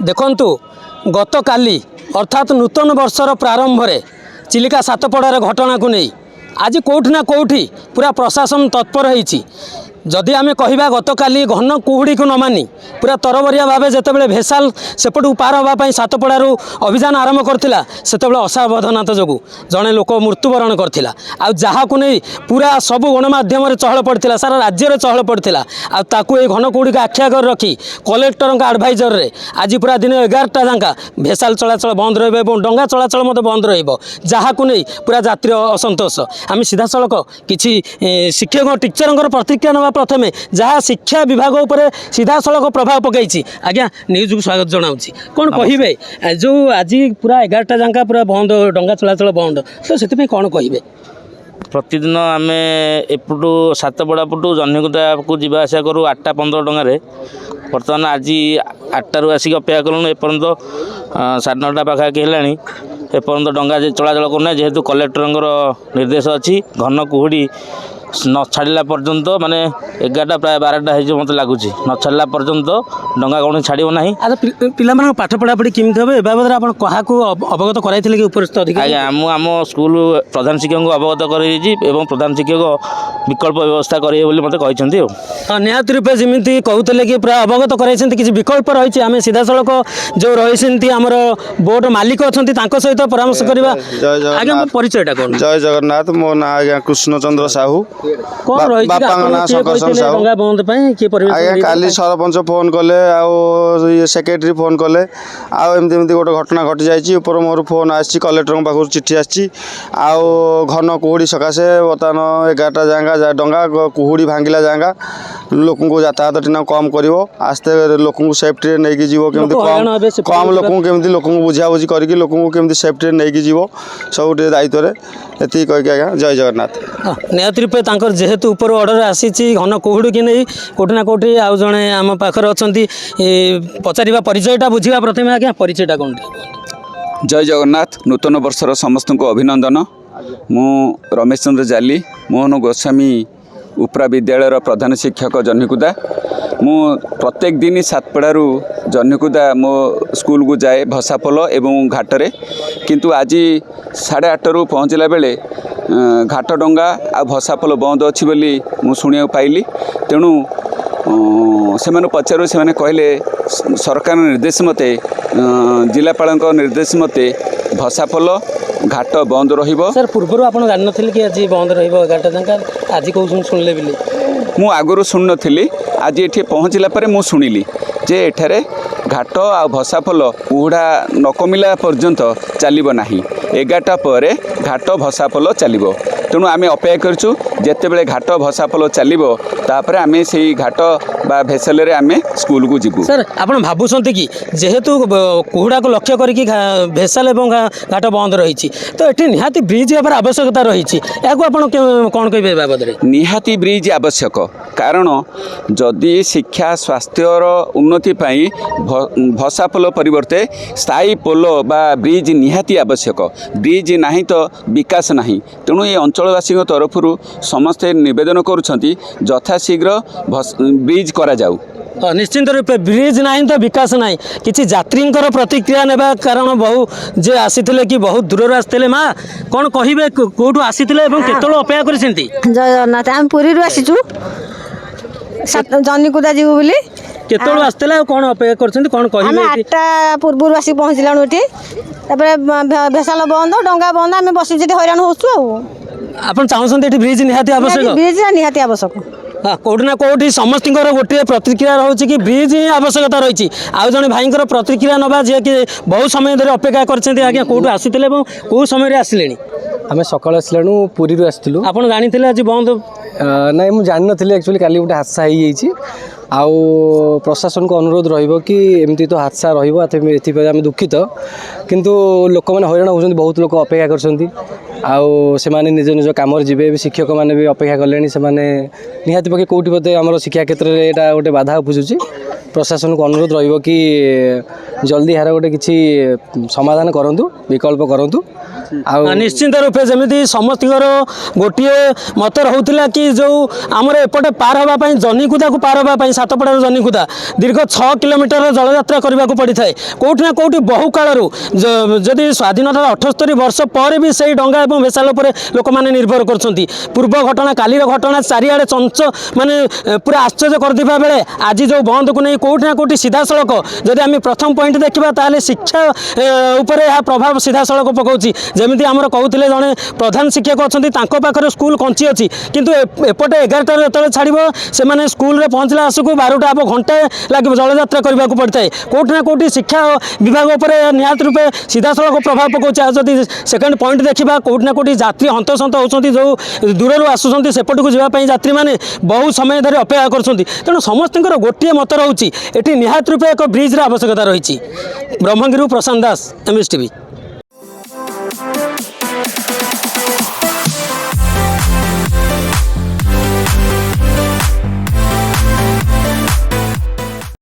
देखंतु गत काली अर्थात नूतन वर्षर प्रारंभ में चिलिका सातपड़ार घटना को नहीं आज कौटि ना कौटि पूरा प्रशासन तत्पर होती जदि आम कहवा गत काली घन कुहुड़ी को न मानी पूरा तरबरिया भाव जिते भेसाल सेपटू पार हाँपाई सातपड़ारू अभियान आरंभ करथिला सेतेबेले असावधानता जो जड़े लोक मृत्युवरण करथिला आ जहाँ को नहीं पूरा सबू गणमाध्यम चहल पड़ता सारा राज्य चहल पड़ता आकु ये घन कुहुड़ी को आख्या कर रखी कलेक्टर आडभाइजर रे आज पूरा दिन 11टा जांका भेसाल चलाचल बंद रही डंगा चलाचल मत बंद रहा को नहीं पूरा जात्री असंतोष आम सीधा सड़क किसी शिक्षक टीचर प्रतिक्रिया ना प्रथमे जहाँ शिक्षा विभाग उपर सीधा सड़क प्रभाव पकई आज्ञा न्यूज को स्वागत जनाऊँगी कौन कहे जो आज पूरा 11टा जांका पूरा बंद डंगा चलाचल बंद तो से कौन कहे प्रतिदिन आम एपटू सातपड़ा पटू जह्नीकुदा को जावा आसा करूँ 8:15 टकर बर्तमान आज 8टारू आसिक अपेक्षा कलुँ एपर्यंत 9:30 पाखापाखि है एपर्यंत डंगा चलाचल करना जेहेतु कलेक्टर निर्देश अच्छी घन कुहुड़ी न छाड़ा पर्यंत माने 11टा प्राय 12टा हो मत लगुच न छाड़ा पर्यंत डंगा कौन छाड़ो ना पिला पाठ पढ़ापढ़ी केमी हे ए बाबद आप अवगत कराई कि उपरिस्थ अधिकारी आम स्कूल प्रधान शिक्षक को अवगत कर प्रधान शिक्षक विकल्प व्यवस्था करेंगे मत कहते हाँ निहत रूपे जमी कहते कि पूरा अवगत कराई किसी विकल्प रही आम सीधा सड़क जो रही आमर बोर्ड मालिक अच्छा सहित परामर्श करवा आज्ञा परिचयटा कौन जय जगन्नाथ मो ना आज्ञा कृष्णचंद्र साहू कौन रही डंगा बंद आज्ञा काली सरपंच फोन कले सेक्रेटरी फोन कले आमती गोटे घटना घटी जाइए ऊपर मोर फोन आसी कलेक्टर पाखु चिठी आसी घन कुहुड़ी सकाशे बर्तमान 11टा जांगा डंगा कुहुड़ी भांगिला जांगा लोक यातायात टीना कम कर आस्ते लोक सेफ्टी नहीं जीव केमी कम लोक केमी लोक बुझाबुझी करके लोक केमी सेफ्टी नहीं जीव सब दायित्व ये कहीकि आज्ञा जय जगन्नाथ निहत रूपे जेहेतु ऊपर ऑर्डर आसी घन कुहुड़ी की नहीं कौटि ना कौटि आउ जड़े आम पाखे अच्छा पचार परिचयटा बुझा प्रथम आज्ञा परिचयटा कौन जय जगन्नाथ नूतन वर्षर समस्त को अभिनंदन मु रमेश चंद्र जाली मोहन गोस्वामी उपरा विद्यालय प्रधान शिक्षक जह्नीकुदा मु प्रत्येक दिन सातपड़ारू जह्नीकुदा मो स्कूल को जाए भसापोल एवं घाटरे किंतु आज 8:30 पहुँचला बेले घाट डंगा आ भसापोल बंद अच्छी बोली मु शुणा पाइली तेणु से पचारू से कहले सरकार निर्देश मते जिलापाल निर्देश मते भसापोल घाट बंद रहिबो सर पूर्व आप जान कि आज बंद रहिबो 11टा जांका आज कौन शुणिले बोली मु आगुरी शुण नी आज ये पहुँचला पर मु शुणिली जे एठारे घाट आ भसापोल कुहुड़ा न कमिला पर्यंत चलो ना 11टा पर घाट भसापोल चलो तेणु आम अपेक्षा करछु जेतेबेले घाट भसापोल चलो तापर आम से घाट बा भेसल आम स्कूल को जीवु सर आप भावुंट कि जेहेतु कुहुड़ा को लक्ष्य करके भेसाल एवं घाट बंद रही तो ये निहाती ब्रिज हमार आवश्यकता रही कौन कहे बाबद निहाती ब्रिज आवश्यक कारण जदि शिक्षा स्वास्थ्यर उन्नति पाई भसापोल परिवर्ते स्थायी पोल बा ब्रिज निहाती आवश्यक ब्रिज नहीं तो विकास नहीं तेणु ये अंचलवासी तरफ समस्ते निवेदन करुँच यथाशीघ्र ब्रिज करा जाऊ निश्चिंत रूपे ब्रिज ना तो विकास ना किसी यात्री प्रतिक्रिया नेबा कारण बहु जे आसी कि बहुत दूर आसते माँ कौन कहे कौटू आसी केतल अपेक्षा कर जय जगन्नाथ आम पुरी आसीचु जह्नीकुदा जीव बोली केतल आसते कौन अपेक्षा कर कौन कहे 8टा पूर्व आसिक पहुँचलाणु ये भेसाल बंद डंगा बंद आम बस हैरान होचु आप चाहते ब्रिज निहाती आवश्यक ब्रिज निहाती आवश्यक हाँ कौटि ना कौटि समस्त गोटे प्रतिक्रिया रही कि ब्रिज ही आवश्यकता रही आउ जड़े भाई प्रतिक्रिया नवा जी कि बहुत समय धरी अपेक्षा कर आज्ञा कौटू आसी कौ समय आसिले आम सका आसलु पुरी आसलु आप जानी आज बंद ना मुझे जानी नी एक्चुअली काली गोटे हादसा हो आउ प्रशासन को अनुरोध रही एमती तो हादसा रही दुखित किंतु लोक मैंने हैरान होती बहुत लोक अपेक्षा कर निज निज कम जी शिक्षक मैंने भी अपेक्षा कले से निहाती पक्षे कौटी बोधे आम शिक्षा क्षेत्र में यहाँ गोटे बाधा उपजुची ପ୍ରଶାସନକୁ ଅନୁରୋଧ ରହିବ କି ଜଲ୍ଦି ଏହାର ଗୋଟେ କିଛି ସମାଧାନ କରନ୍ତୁ, ବିକଳ୍ପ କରନ୍ତୁ। ଆଉ ନିଶ୍ଚିନ୍ତ ରୂପେ ଯେମିତି ସମସ୍ତଙ୍କର ଗୋଟିଏ ମତ ରହୁଥିଲା କି ଯେଉଁ ଆମର ଏପଟେ ପାର ହେବା ପାଇଁ ଜହ୍ନିକୁଦାକୁ ପାର ହେବା ପାଇଁ ସାତପଡ଼ାର ଜହ୍ନିକୁଦା ଦୀର୍ଘ 6 କିଲୋମିଟର ଜଳଯାତ୍ରା କରିବାକୁ ପଡ଼ିଥାଏ। କେଉଁଠି ନା କେଉଁଠି ବହୁ କାଳରୁ ଯଦି ସ୍ୱାଧୀନତାର 78 ବର୍ଷ ପରେ ବି ସେଇ ଡଙ୍ଗା ଏବଂ ଭେସାଲ ଉପରେ ଲୋକମାନେ ନିର୍ଭର କରୁଛନ୍ତି। ପୂର୍ବ ଘଟଣା କାଲିର ଘଟଣା ଚାରିଆଡ଼େ ମାନେ ପୁରା ଆଶ୍ଚର୍ଯ୍ୟ କରିଦେବା ବେଳେ ଆଜି ଯେଉଁ ବନ୍ଦକୁ ନେଇ କେଉଁଠି ନା କେଉଁଠି ସିଧାସଳଖ ଯଦି ଆମେ ପ୍ରଥମ ପଏଣ୍ଟ ଦେଖିବା ତାହେଲେ ଶିକ୍ଷା ଉପରେ ଏହା ପ୍ରଭାବ ସିଧାସଳଖ ପକାଉଛି। ଯେମିତି ଆମର କହୁଥିଲେ ଜଣେ ପ୍ରଧାନ ଶିକ୍ଷକ ଅଛନ୍ତି, ତାଙ୍କ ପାଖରେ ସ୍କୁଲ କଞ୍ଚି ଅଛି, କିନ୍ତୁ ଏପଟେ 11ଟାରେ ଯେତେବେଳେ ଛାଡ଼ିବ ସେମାନେ ସ୍କୁଲରେ ପହଞ୍ଚିଲା ଆସକୁ 12ଟା ହେବ, ଘଣ୍ଟାଏ ଲାଗିବ ଜଳଯାତ୍ରା କରିବାକୁ ପଡ଼ିଥାଏ। କେଉଁଠି ନା କେଉଁଠି ଶିକ୍ଷା ବିଭାଗ ଉପରେ ନିହାତି ରୂପେ ସିଧାସଳଖ ପ୍ରଭାବ ପକାଉଛି। ଆଉ ଯଦି ସେକେଣ୍ଡ ପଏଣ୍ଟ ଦେଖିବା କେଉଁଠି ନା କେଉଁଠି ଯାତ୍ରୀ ହନ୍ତସନ୍ତ ହେଉଛନ୍ତି, ଯେଉଁ ଦୂରରୁ ଆସୁଛନ୍ତି ସେପଟକୁ ଯିବା ପାଇଁ ଯାତ୍ରୀମାନେ ବହୁ ସମୟ ଧରି ଅପେକ୍ଷା କରୁଛନ୍ତି। ତେଣୁ ସମସ୍ତଙ୍କର ଗୋଟିଏ ମତ ରହୁଛି, ଏଠି ନିହାତି ରୂପେ ଏକ ବ୍ରିଜ୍ର ଆବଶ୍ୟକତା ରହିଛି। ବ୍ରହ୍ମଗିରିରୁ ପ୍ରଶାନ୍ତ ଦାସ, MS TV।